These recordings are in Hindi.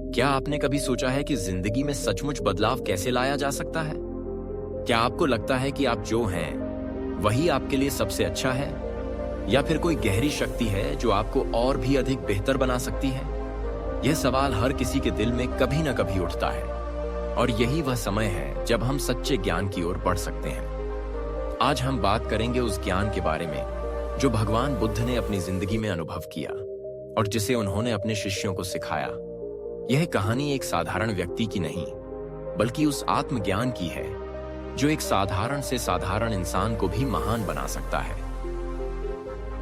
क्या आपने कभी सोचा है कि जिंदगी में सचमुच बदलाव कैसे लाया जा सकता है? क्या आपको लगता है कि आप जो हैं वही आपके लिए सबसे अच्छा है, या फिर कोई गहरी शक्ति है जो आपको और भी अधिक बेहतर बना सकती है? यह सवाल हर किसी के दिल में कभी ना कभी उठता है, और यही वह समय है जब हम सच्चे ज्ञान की ओर बढ़ सकते हैं। आज हम बात करेंगे उस ज्ञान के बारे में जो भगवान बुद्ध ने अपनी जिंदगी में अनुभव किया और जिसे उन्होंने अपने शिष्यों को सिखाया। यह कहानी एक साधारण व्यक्ति की नहीं, बल्कि उस आत्मज्ञान की है जो एक साधारण से साधारण इंसान को भी महान बना सकता है।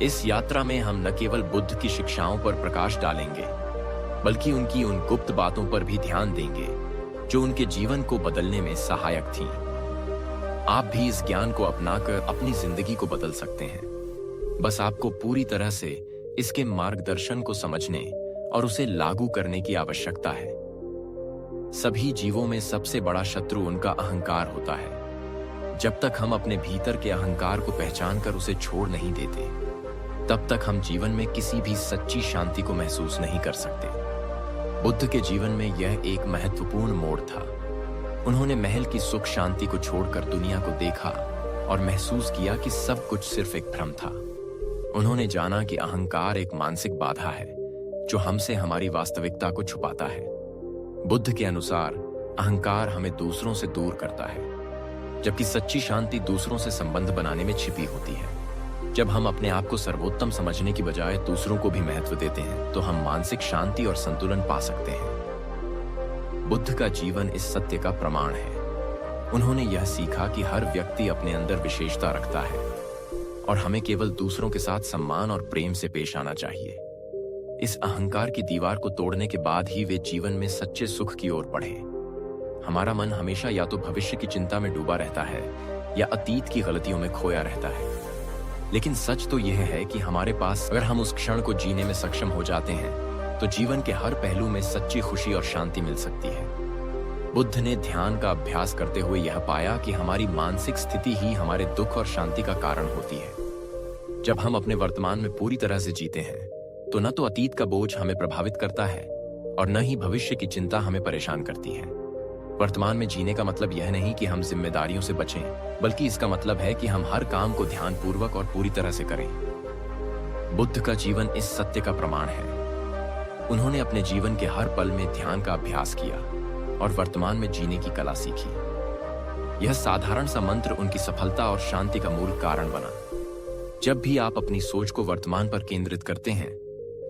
इस यात्रा में हम न केवल बुद्ध की शिक्षाओं पर प्रकाश डालेंगे, बल्कि उनकी उन गुप्त बातों पर भी ध्यान देंगे जो उनके जीवन को बदलने में सहायक थीं। आप भी इस ज्ञान को अपनाकर अपनी जिंदगी को बदल सकते हैं। बस आपको पूरी तरह से इसके मार्गदर्शन को समझने और उसे लागू करने की आवश्यकता है। सभी जीवों में सबसे बड़ा शत्रु उनका अहंकार होता है। जब तक हम अपने भीतर के अहंकार को पहचानकर उसे छोड़ नहीं देते, तब तक हम जीवन में किसी भी सच्ची शांति को महसूस नहीं कर सकते। बुद्ध के जीवन में यह एक महत्वपूर्ण मोड़ था। उन्होंने महल की सुख शांति को छोड़कर दुनिया को देखा और महसूस किया कि सब कुछ सिर्फ एक भ्रम था। उन्होंने जाना कि अहंकार एक मानसिक बाधा है जो हमसे हमारी वास्तविकता को छुपाता है। बुद्ध के अनुसार अहंकार हमें दूसरों से दूर करता है, जबकि सच्ची शांति दूसरों से संबंध बनाने में छिपी होती है। जब हम अपने आप को सर्वोत्तम समझने की बजाय दूसरों को भी महत्व देते हैं, तो हम मानसिक शांति और संतुलन पा सकते हैं। बुद्ध का जीवन इस सत्य का प्रमाण है। उन्होंने यह सीखा कि हर व्यक्ति अपने अंदर विशेषता रखता है और हमें केवल दूसरों के साथ सम्मान और प्रेम से पेश आना चाहिए। इस अहंकार की दीवार को तोड़ने के बाद ही वे जीवन में सच्चे सुख की ओर बढ़े। हमारा मन हमेशा या तो भविष्य की चिंता में डूबा रहता है या अतीत की गलतियों में खोया रहता है। लेकिन सच तो यह है कि हमारे पास अगर हम उस क्षण को जीने में सक्षम हो जाते हैं, तो जीवन के हर पहलू में सच्ची खुशी और शांति मिल सकती है। बुद्ध ने ध्यान का अभ्यास करते हुए यह पाया कि हमारी मानसिक स्थिति ही हमारे दुख और शांति का कारण होती है। जब हम अपने वर्तमान में पूरी तरह से जीते हैं, तो न तो अतीत का बोझ हमें प्रभावित करता है और न ही भविष्य की चिंता हमें परेशान करती है। वर्तमान में जीने का मतलब यह नहीं कि हम जिम्मेदारियों से बचें, बल्कि इसका मतलब है कि हम हर काम को ध्यानपूर्वक और पूरी तरह से करें। बुद्ध का जीवन इस सत्य का प्रमाण है। उन्होंने अपने जीवन के हर पल में ध्यान का अभ्यास किया और वर्तमान में जीने की कला सीखी। यह साधारण सा मंत्र उनकी सफलता और शांति का मूल कारण बना। जब भी आप अपनी सोच को वर्तमान पर केंद्रित करते हैं,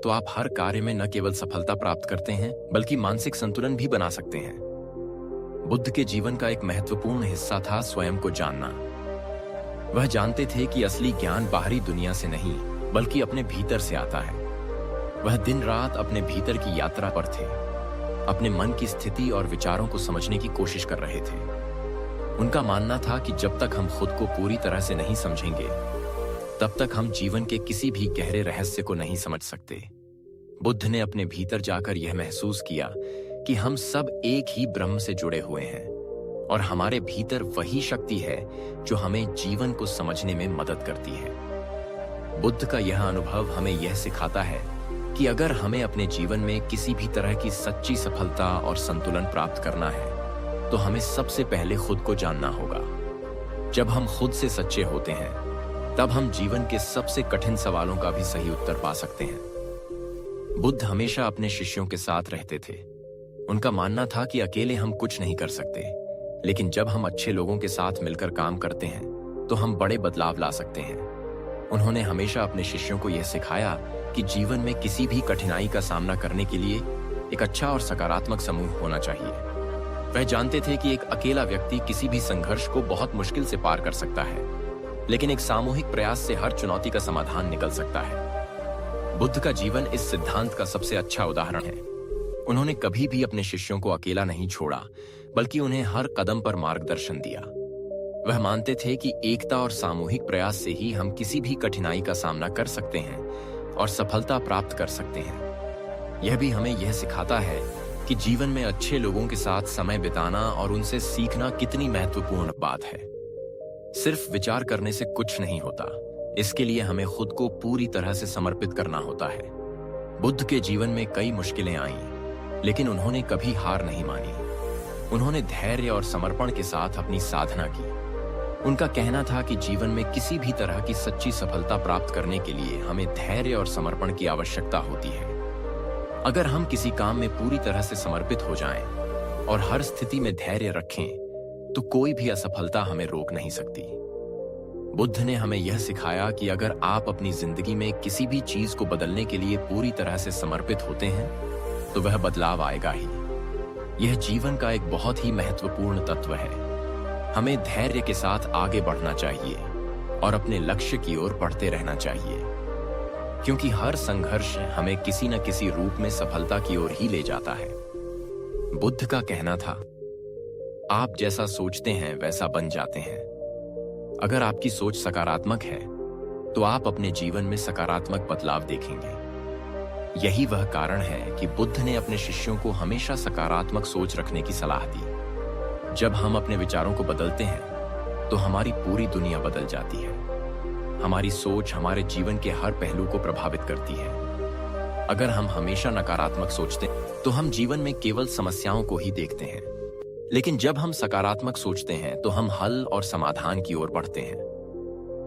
तो आप हर कार्य में न केवल सफलता प्राप्त करते हैं, बल्कि मानसिक संतुलन भी बना सकते हैं। बुद्ध के जीवन का एक महत्वपूर्ण हिस्सा था स्वयं को जानना। वह जानते थे कि असली ज्ञान बाहरी दुनिया से नहीं, बल्कि अपने भीतर से आता है। वह दिन रात अपने भीतर की यात्रा पर थे, अपने मन की स्थिति और विचारों को समझने की कोशिश कर रहे थे। उनका मानना था कि जब तक हम खुद को पूरी तरह से नहीं समझेंगे, तब तक हम जीवन के किसी भी गहरे रहस्य को नहीं समझ सकते। बुद्ध ने अपने भीतर जाकर यह महसूस किया कि हम सब एक ही ब्रह्म से जुड़े हुए हैं और हमारे भीतर वही शक्ति है जो हमें जीवन को समझने में मदद करती है। बुद्ध का यह अनुभव हमें यह सिखाता है कि अगर हमें अपने जीवन में किसी भी तरह की सच्ची सफलता और संतुलन प्राप्त करना है, तो हमें सबसे पहले खुद को जानना होगा। जब हम खुद से सच्चे होते हैं, तब हम जीवन के सबसे कठिन सवालों का भी सही उत्तर पा सकते हैं। बुद्ध हमेशा अपने शिष्यों के साथ रहते थे। उनका मानना था कि अकेले हम कुछ नहीं कर सकते, लेकिन जब हम अच्छे लोगों के साथ मिलकर काम करते हैं, तो हम बड़े बदलाव ला सकते हैं। उन्होंने हमेशा अपने शिष्यों को यह सिखाया कि जीवन में किसी भी कठिनाई का सामना करने के लिए एक अच्छा और सकारात्मक समूह होना चाहिए। वह जानते थे कि एक अकेला व्यक्ति किसी भी संघर्ष को बहुत मुश्किल से पार कर सकता है, लेकिन एक सामूहिक प्रयास से हर चुनौती का समाधान निकल सकता है। बुद्ध का जीवन इस सिद्धांत का सबसे अच्छा उदाहरण है। उन्होंने कभी भी अपने शिष्यों को अकेला नहीं छोड़ा, बल्कि उन्हें हर कदम पर मार्गदर्शन दिया। वह मानते थे कि एकता और सामूहिक प्रयास से ही हम किसी भी कठिनाई का सामना कर सकते हैं और सफलता प्राप्त कर सकते हैं। यह भी हमें यह सिखाता है कि जीवन में अच्छे लोगों के साथ समय बिताना और उनसे सीखना कितनी महत्वपूर्ण बात है। सिर्फ विचार करने से कुछ नहीं होता, इसके लिए हमें खुद को पूरी तरह से समर्पित करना होता है। बुद्ध के जीवन में कई मुश्किलें आईं, लेकिन उन्होंने कभी हार नहीं मानी। उन्होंने धैर्य और समर्पण के साथ अपनी साधना की। उनका कहना था कि जीवन में किसी भी तरह की सच्ची सफलता प्राप्त करने के लिए हमें धैर्य और समर्पण की आवश्यकता होती है। अगर हम किसी काम में पूरी तरह से समर्पित हो जाएं और हर स्थिति में धैर्य रखें, तो कोई भी असफलता हमें रोक नहीं सकती। बुद्ध ने हमें यह सिखाया कि अगर आप अपनी जिंदगी में किसी भी चीज को बदलने के लिए पूरी तरह से समर्पित होते हैं, तो वह बदलाव आएगा ही। यह जीवन का एक बहुत ही महत्वपूर्ण तत्व है। हमें धैर्य के साथ आगे बढ़ना चाहिए और अपने लक्ष्य की ओर बढ़ते रहना चाहिए, क्योंकि हर संघर्ष हमें किसी न किसी रूप में सफलता की ओर ही ले जाता है। बुद्ध का कहना था, आप जैसा सोचते हैं वैसा बन जाते हैं। अगर आपकी सोच सकारात्मक है, तो आप अपने जीवन में सकारात्मक बदलाव देखेंगे। यही वह कारण है कि बुद्ध ने अपने शिष्यों को हमेशा सकारात्मक सोच रखने की सलाह दी। जब हम अपने विचारों को बदलते हैं, तो हमारी पूरी दुनिया बदल जाती है। हमारी सोच हमारे जीवन के हर पहलू को प्रभावित करती है। अगर हम हमेशा नकारात्मक सोचते हैं, तो हम जीवन में केवल समस्याओं को ही देखते हैं। लेकिन जब हम सकारात्मक सोचते हैं, तो हम हल और समाधान की ओर बढ़ते हैं।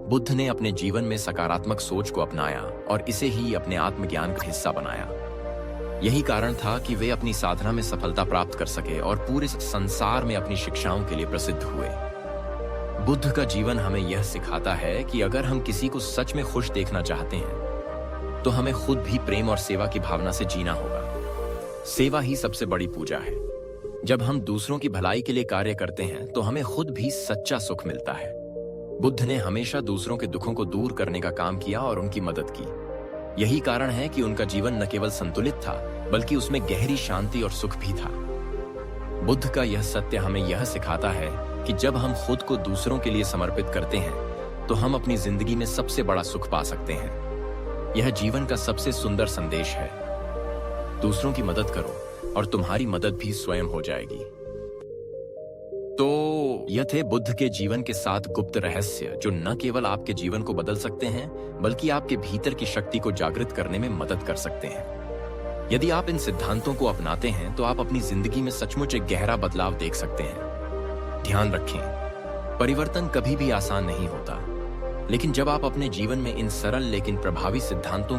बुद्ध ने अपने जीवन में सकारात्मक सोच को अपनाया और इसे ही अपने आत्मज्ञान का हिस्सा बनाया। यही कारण था कि वे अपनी साधना में सफलता प्राप्त कर सके और पूरे संसार में अपनी शिक्षाओं के लिए प्रसिद्ध हुए। बुद्ध का जीवन हमें यह सिखाता है कि अगर हम किसी को सच में खुश देखना चाहते हैं, तो हमें खुद भी प्रेम और सेवा की भावना से जीना होगा। सेवा ही सबसे बड़ी पूजा है। जब हम दूसरों की भलाई के लिए कार्य करते हैं, तो हमें खुद भी सच्चा सुख मिलता है। बुद्ध ने हमेशा दूसरों के दुखों को दूर करने का काम किया और उनकी मदद की। यही कारण है कि उनका जीवन न केवल संतुलित था, बल्कि उसमें गहरी शांति और सुख भी था। बुद्ध का यह सत्य हमें यह सिखाता है कि जब हम खुद को दूसरों के लिए समर्पित करते हैं, तो हम अपनी जिंदगी में सबसे बड़ा सुख पा सकते हैं। यह जीवन का सबसे सुंदर संदेश है। दूसरों की मदद करो और तुम्हारी मदद भी स्वयं हो जाएगी। तो यह थे बुद्ध के जीवन के 7 गुप्त रहस्य, जो न केवल आपके जीवन को बदल सकते हैं, बल्कि आपके भीतर की शक्ति को जागृत करने में मदद कर सकते हैं। यदि आप इन सिद्धांतों को अपनाते हैं, तो आप अपनी जिंदगी में सचमुच एक गहरा बदलाव देख सकते हैं। ध्यान रखें, परिवर्तन कभी भी आसान नहीं होता, लेकिन जब आप अपने जीवन में इन सरल लेकिन प्रभावी सिद्धांतों